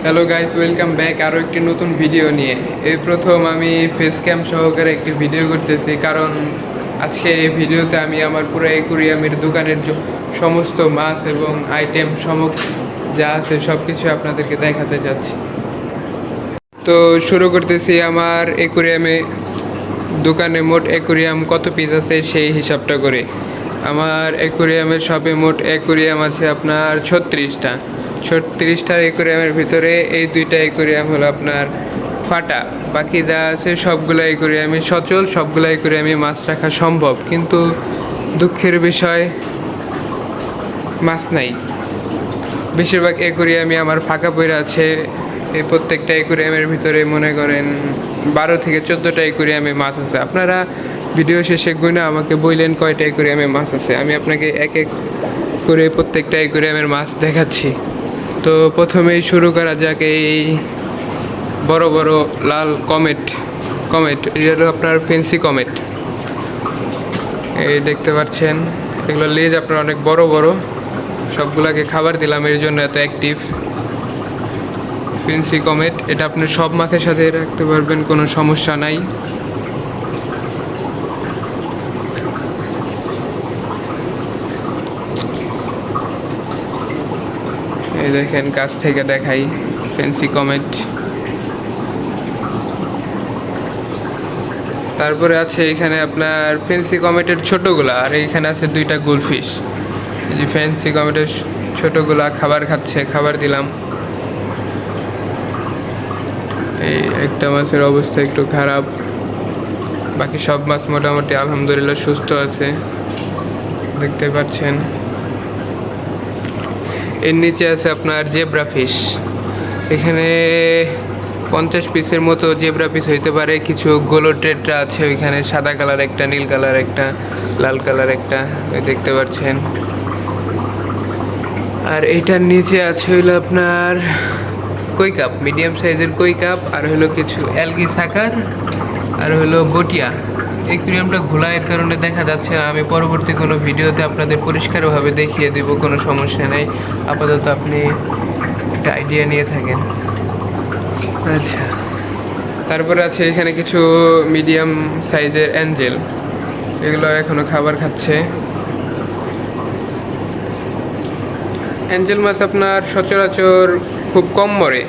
Hello guys, welcome back আরও একটি নতুন ভিডিও নিয়ে। এই প্রথম আমি ফেস ক্যাম সহকারে একটি ভিডিও করতেছি, কারণ আজকে এই ভিডিওতে আমি আমার পুরো অ্যাকুরিয়ামের দোকানের সমস্ত মাছ এবং আইটেম যা আছে সব কিছু আপনাদেরকে দেখাতে যাচ্ছি। তো শুরু করতেছি আমার অ্যাকুরিয়ামে দোকানে মোট অ্যাকুরিয়াম কত পিস আছে সেই হিসাবটা করে। আমার অ্যাকুরিয়ামের শপে মোট অ্যাকুরিয়াম আছে আপনার 36টার অ্যাকুরিয়ামের ভিতরে এই দুইটা অ্যাকুরিয়াম হলো আপনার ফাটা। বাকি যা আছে সবগুলো অ্যাকুরিয়ামে সচল, সবগুলো অ্যাকুরিয়ামে মাছ রাখা সম্ভব, কিন্তু দুঃখের বিষয় মাছ নাই। বেশিরভাগ অ্যাকুরিয়ামে আমার ফাঁকা পড়ে আছে। এই প্রত্যেকটা অ্যাকুরিয়ামের ভিতরে মনে করেন 12 থেকে 14টা অ্যাকুরিয়ামে মাছ আছে। আপনারা ভিডিও শেষে গুণে আমাকে বললেন কয়টা অ্যাকুরিয়ামে মাছ আছে, আমি আপনাকে এক এক করে প্রত্যেকটা অ্যাকুরিয়ামের মাছ দেখাচ্ছি। তো প্রথমেই শুরু করা যাক এই বড় বড় লাল কমেট। এটা হলো আপনার ফেন্সি কমেট। এই দেখতে পাচ্ছেন, এগুলো লেজ আপনার অনেক বড় বড়। সবগুলাকে খাবার দিলাম, এর জন্য এত অ্যাক্টিভ। ফেন্সি কমেট, এটা আপনি সব মাছের সাথে রাখতে পারবেন, কোনো সমস্যা নাই। এই দেখেন, কাছ থেকে দেখাই ফেন্সি কমেট। তারপরে আছে এখানে আপনার ফেন্সি কমেটের ছোটোগুলা, আর এইখানে আছে দুইটা গোলফিশ। এই যে ফেন্সি কমেটের ছোটোগুলা খাবার খাচ্ছে, খাবার দিলাম। এই একটা মাছের অবস্থা একটু খারাপ, বাকি সব মাছ মোটামুটি আলহামদুলিল্লাহ সুস্থ আছে, দেখতে পাচ্ছেন। এর নিচে আছে আপনার জেব্রা ফিশ। এখানে 50 পিসের মতো জেব্রা পিস হইতে পারে। কিছু গোলোটেট্রা আছে ওইখানে, সাদা কালার একটা, নীল কালার একটা, লাল কালার একটা, দেখতে পাচ্ছেন। আর এইটার নিচে আছে হইলো আপনার কই কাপ, মিডিয়াম সাইজের কই কাপ, আর হলো কিছু অ্যালগি সাকার, আর হলো বটিয়া। অ্যাকুরিয়ামটা ঘোলার কারণে দেখা যাচ্ছে না। আমি পরবর্তী কোনো ভিডিওতে আপনাদের পরিষ্কারভাবে দেখিয়ে দেব, কোনো সমস্যা নেই। আপাতত আপনি একটা আইডিয়া নিয়ে থাকেন। আচ্ছা, তারপরে আছে এখানে কিছু মিডিয়াম সাইজের অ্যাঞ্জেল, এগুলো এখনো খাবার খাচ্ছে। অ্যাঞ্জেল মাছ আপনার সচরাচর খুব কম মরে।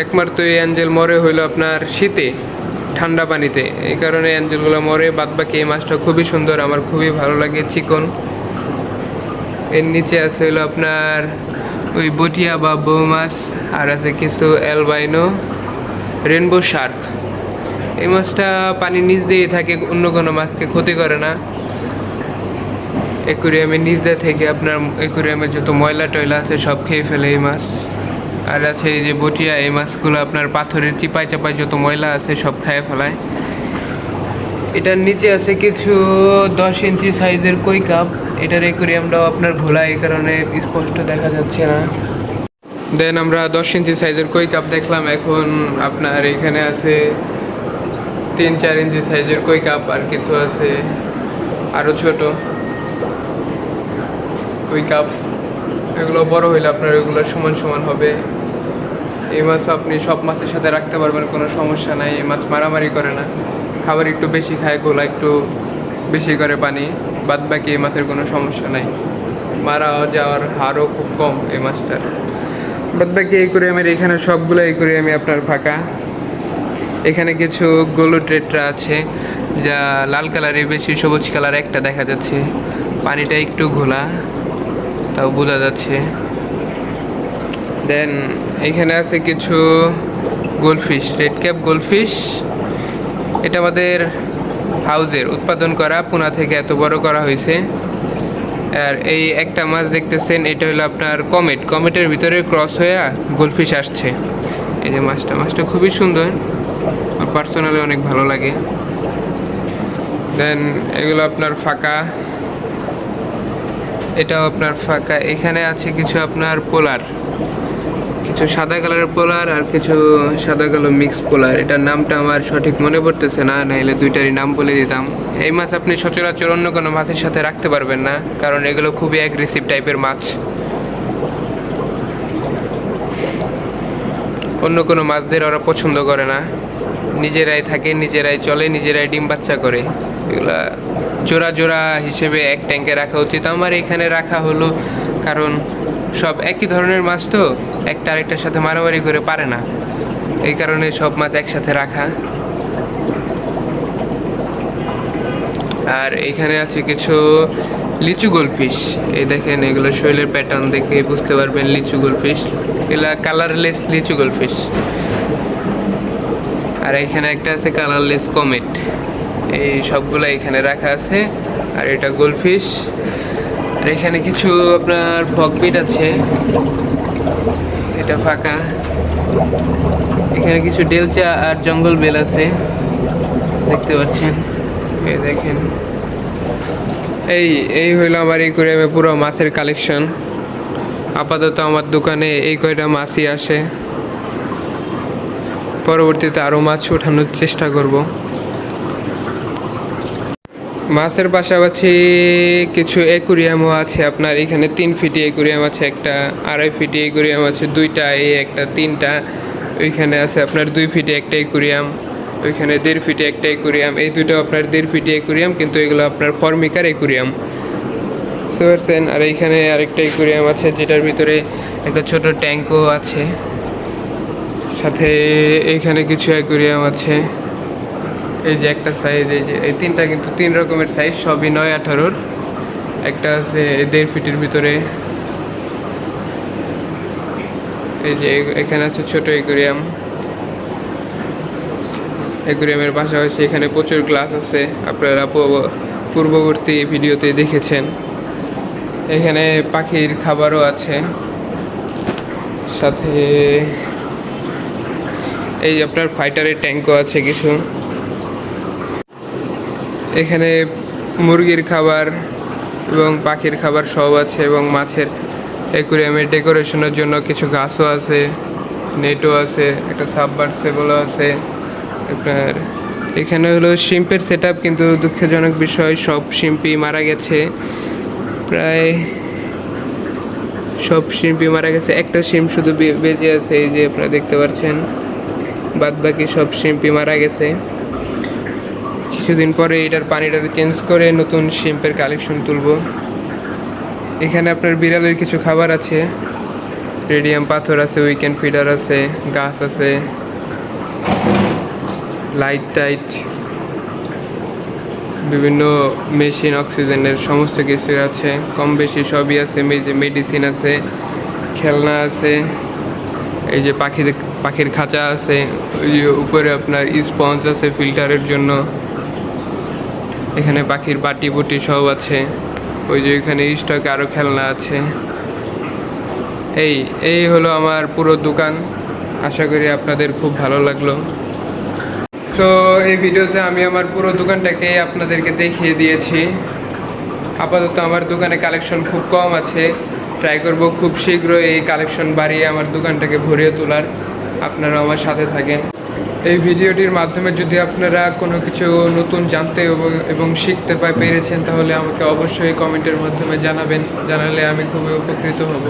একমাত্র এই অ্যাঞ্জেল মরে হইলো আপনার শীতে, ঠান্ডা পানিতে, এই কারণে অ্যাঞ্জেলগুলো মরে। বাদবাকি এই মাছটা খুবই সুন্দর, আমার খুবই ভালো লাগে, চিকন। এর নিচে আছে হলো আপনার ওই বটিয়া বা বৌ মাছ, আর আছে কিছু অ্যালবাইনো রেনবো শার্ক। এই মাছটা পানির নিচ দিয়েই থাকে, অন্য কোনো মাছকে ক্ষতি করে না। অ্যাকুরিয়ামের নিচ দিয়ে থেকে আপনার অ্যাকুরিয়ামের যত ময়লা টয়লা আছে সব খেয়ে ফেলে এই মাছ। আর আছে এই যে বটিয়া, এই মাছগুলো আপনার পাথরের চিপায় চাপায় যত ময়লা আছে সব খেয়ে ফেলায়। এটার নিচে আছে কিছু 10 ইঞ্চি সাইজের কই কাপ। এটার অ্যাকুরিয়ামটাও আপনার ঘোলা, এই কারণে স্পষ্ট দেখা যাচ্ছে না। দেন আমরা 10 ইঞ্চি সাইজের কই কাপ দেখলাম। এখন আপনার এখানে আছে 3-4 ইঞ্চি সাইজের কই কাপ, আর কিছু আছে আরও ছোট কই কাপ। এগুলো বড় হইলে আপনার এগুলো সমান সমান হবে। এই মাছ আপনি সব মাছের সাথে রাখতে পারবেন, কোনো সমস্যা নাই। এই মাছ মারামারি করে না, খাবার একটু বেশি খায়, গোলা একটু বেশি করে পানি, বাদ বাকি এই মাছের কোনো সমস্যা নাই। মারা যাওয়ার হারও খুব কম এই মাছটার। বাদ বাকি অ্যাকুরিয়ামের এখানে সবগুলো অ্যাকুরিয়ামে আপনার ফাঁকা। এখানে কিছু গোলোটেট্রা আছে, যা লাল কালারের বেশি, সবুজ কালার একটা দেখা যাচ্ছে। পানিটা একটু ঘোলা, তাও বোঝা যাচ্ছে। দেন এখানে আছে কিছু গোলফিশ, রেড ক্যাপ গোলফিশ। এটা আমাদের হাউজের উৎপাদন করা, পুনা থেকে এত বড় করা হয়েছে। আর এই একটা মাছ দেখতেছেন, এটা হলো আপনার কমেটের ভিতরে ক্রস হয়ে গোলফিশ আসছে। এই যে মাছটা খুবই সুন্দর, আমার পার্সোনালি অনেক ভালো লাগে। দেন এগুলো আপনার ফাঁকা, এটাও আপনার ফাঁকা। এখানে আছে কিছু আপনার পোলার, কিছু সাদা কালারের পোলার আর কিছু সাদা কালো মিক্স পোলার। এটার নামটা আমার সঠিক মনে পড়তেছে না, নাহলে দুইটারই নাম বলে দিতাম। এই মাছ আপনি সচরাচর অন্য কোনো মাছের সাথে রাখতে পারবেন না, কারণ এগুলো খুবই অ্যাগ্রেসিভ টাইপের মাছ। অন্য কোনো মাছদের ওরা পছন্দ করে না, নিজেরাই থাকে, নিজেরাই চলে, নিজেরাই ডিম বাচ্চা করে। এগুলা জোড়া জোড়া হিসেবে এক ট্যাঙ্কে রাখা উচিত। আমার এখানে রাখা হলো কারণ সব একই ধরনের মাছ তো, একটা আরেকটার সাথে মারামারি করে পারে না, এই কারণে সব মাছ একসাথে রাখা। আর এখানে আছে কিছু লিচু গোলফিশ। এই দেখেন, এগুলো শৈলের প্যাটার্ন দেখে বুঝতে পারবেন লিচু গোলফিশ। এগুলা কালারলেস লিচু গোলফিশ। আর এখানে একটা আছে কালারলেস কমেট। এই সবগুলা এখানে রাখা আছে। আর এটা গোলফিশ। আর এখানে কিছু আপনার ফকপিট আছে, এটা ফাঁকা। এখানে কিছু ডেলচা আর জঙ্গল বেল আছে, দেখতে পাচ্ছেন। এই দেখেন, এই হইলো আমার একুয়ারিয়ামে পুরো মাছের কালেকশন। আপাতত আমার দোকানে এই কয়টা মাছই আসে, পরবর্তীতে আরও মাছ ওঠানোর চেষ্টা করব। মাছের পাশাপাশি কিছু অ্যাকুরিয়ামও আছে আপনার। এখানে 3 ফিটি অ্যাকুরিয়াম আছে, একটা 2.5 ফিটি অ্যাকুরিয়াম আছে, দুইটা, এই একটা 3টা। ওইখানে আছে আপনার 2 ফিটি একটা অ্যাকুরিয়াম, ওইখানে 1.5 ফিটি একটা অ্যাকুরিয়াম। এই দুটো আপনার 1.5 ফিটি অ্যাকুরিয়াম, কিন্তু এগুলো আপনার ফর্মিকার অ্যাকুরিয়াম, বুঝতে পারছেন। আর এইখানে আরেকটা অ্যাকুরিয়াম আছে, যেটার ভিতরে একটা ছোট ট্যাঙ্কও আছে, সাথে এইখানে কিছু অ্যাকুরিয়াম আছে। এই যে একটা সাইজ, এই যে এই 3টা কিন্তু 3 রকমের সাইজ, সবই 9-18। একটা আছে 1.5 ফিটের ভিতরে। এই যে এখানে আছে ছোট অ্যাকুরিয়াম। অ্যাকুরিয়ামের পাশাপাশি এখানে প্রচুর গ্লাস আছে, আপনারা পূর্ববর্তী ভিডিওতে দেখেছেন। এখানে পাখির খাবারও আছে, সাথে এই আপনার ফাইটারের ট্যাঙ্কও আছে কিছু। এখানে মুরগির খাবার এবং পাখির খাবার সব আছে, এবং মাছের অ্যাকুরিয়ামের ডেকোরেশনের জন্য কিছু গাছও আছে, নেটও আছে, একটা সাবমার্সিবলও আছে আপনার। এখানে হলো শিম্পের সেট আপ, কিন্তু দুঃখজনক বিষয় সব শিম্পই মারা গেছে, প্রায় সব শিম্পই মারা গেছে। একটা শিম্প শুধু বেঁচে আছে, এই যে আপনারা দেখতে পাচ্ছেন, বাদ বাকি সব শিম্পই মারা গেছে। কিছুদিন পরে এটার পানিটা চেঞ্জ করে নতুন শিম্পের কালেকশন তুলব। এখানে আপনার বিড়ালের কিছু খাবার আছে, রেডিয়াম পাথর আছে, উইকেন্ড ফিডার আছে, গাছ আছে, লাইট টাইট, বিভিন্ন মেশিন, অক্সিজেনের সমস্ত কিছু আছে, কম বেশি সবই আছে। মেডিসিন আছে, খেলনা আছে, এই যে পাখির খাঁচা আছে, ওই যে উপরে আপনার স্পঞ্জ আছে ফিল্টারের জন্য। এখানে পাখির বাটি বুটি সব আছে, ওই যে এখানে স্টকে আরও খেলনা আছে। এই হলো আমার পুরো দোকান। আশা করি আপনাদের খুব ভালো লাগলো। তো এই ভিডিওতে আমি আমার পুরো দোকানটাকে আপনাদেরকে দেখিয়ে দিয়েছি। আপাতত আমার দোকানে কালেকশন খুব কম আছে, ট্রাই করব খুব শীঘ্রই এই কালেকশন বাড়িয়ে আমার দোকানটাকে ভরিয়ে তোলার। আপনারা আমার সাথে থাকেন। এই ভিডিওটির মাধ্যমে যদি আপনারা কোনো কিছু নতুন জানতে এবং শিখতে পেরেছেন, তাহলে আমাকে অবশ্যই কমেন্টের মাধ্যমে জানাবেন। জানালে আমি খুবই উপকৃত হব।